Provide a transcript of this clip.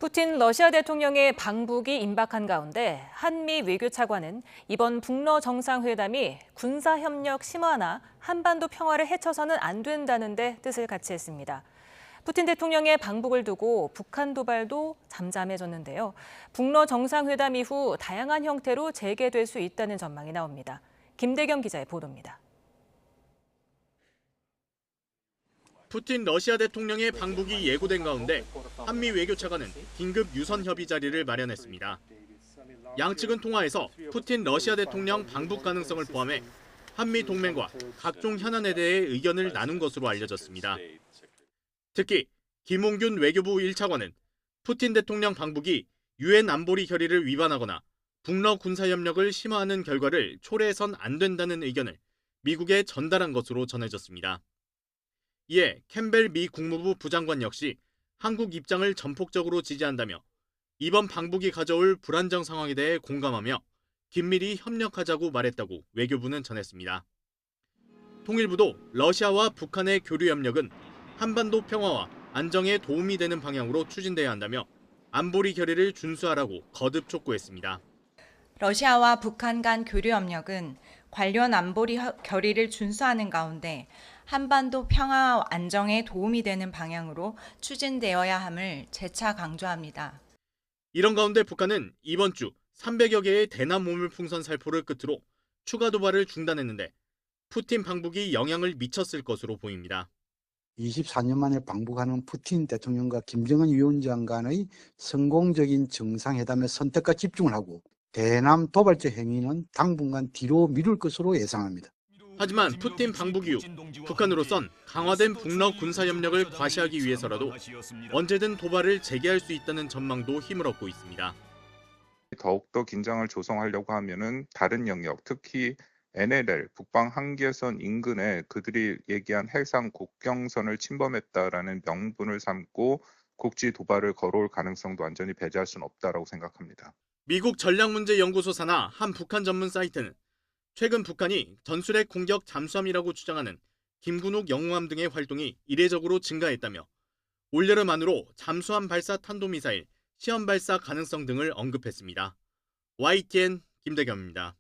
푸틴 러시아 대통령의 방북이 임박한 가운데 한미 외교차관은 이번 북러 정상회담이 군사협력 심화나 한반도 평화를 해쳐서는 안 된다는 데 뜻을 같이 했습니다. 푸틴 대통령의 방북을 두고 북한 도발도 잠잠해졌는데요. 북러 정상회담 이후 다양한 형태로 재개될 수 있다는 전망이 나옵니다. 김대겸 기자의 보도입니다. 푸틴 러시아 대통령의 방북이 예고된 가운데 한미 외교차관은 긴급 유선 협의 자리를 마련했습니다. 양측은 통화에서 푸틴 러시아 대통령 방북 가능성을 포함해 한미 동맹과 각종 현안에 대해 의견을 나눈 것으로 알려졌습니다. 특히 김홍균 외교부 1차관은 푸틴 대통령 방북이 유엔 안보리 결의를 위반하거나 북러 군사협력을 심화하는 결과를 초래해선 안 된다는 의견을 미국에 전달한 것으로 전해졌습니다. 이에 캠벨 미 국무부 부장관 역시 한국 입장을 전폭적으로 지지한다며 이번 방북이 가져올 불안정 상황에 대해 공감하며 긴밀히 협력하자고 말했다고 외교부는 전했습니다. 통일부도 러시아와 북한의 교류 협력은 한반도 평화와 안정에 도움이 되는 방향으로 추진돼야 한다며 안보리 결의를 준수하라고 거듭 촉구했습니다. 러시아와 북한 간 교류 협력은 관련 안보리 결의를 준수하는 가운데 한반도 평화와 안정에 도움이 되는 방향으로 추진되어야 함을 재차 강조합니다. 이런 가운데 북한은 이번 주 300여 개의 대남 모물풍선 살포를 끝으로 추가 도발을 중단했는데 푸틴 방북이 영향을 미쳤을 것으로 보입니다. 24년 만에 방북하는 푸틴 대통령과 김정은 위원장 간의 성공적인 정상회담의 선택과 집중을 하고 대남 도발적 행위는 당분간 뒤로 미룰 것으로 예상합니다. 하지만 푸틴 방북 이후 북한으로선 강화된 북러 군사협력을 과시하기 위해서라도 언제든 도발을 재개할 수 있다는 전망도 힘을 얻고 있습니다. 더욱더 긴장을 조성하려고 하면은 다른 영역, 특히 NLL, 북방 한계선 인근에 그들이 얘기한 해상 국경선을 침범했다라는 명분을 삼고 국지 도발을 걸어올 가능성도 완전히 배제할 수는 없다라고 생각합니다. 미국 전략문제연구소 산하 한 북한 전문 사이트는 최근 북한이 전술핵 공격 잠수함이라고 주장하는 김군옥 영호함 등의 활동이 이례적으로 증가했다며 올여름 안으로 잠수함 발사 탄도미사일 시험 발사 가능성 등을 언급했습니다. YTN 김대겸입니다.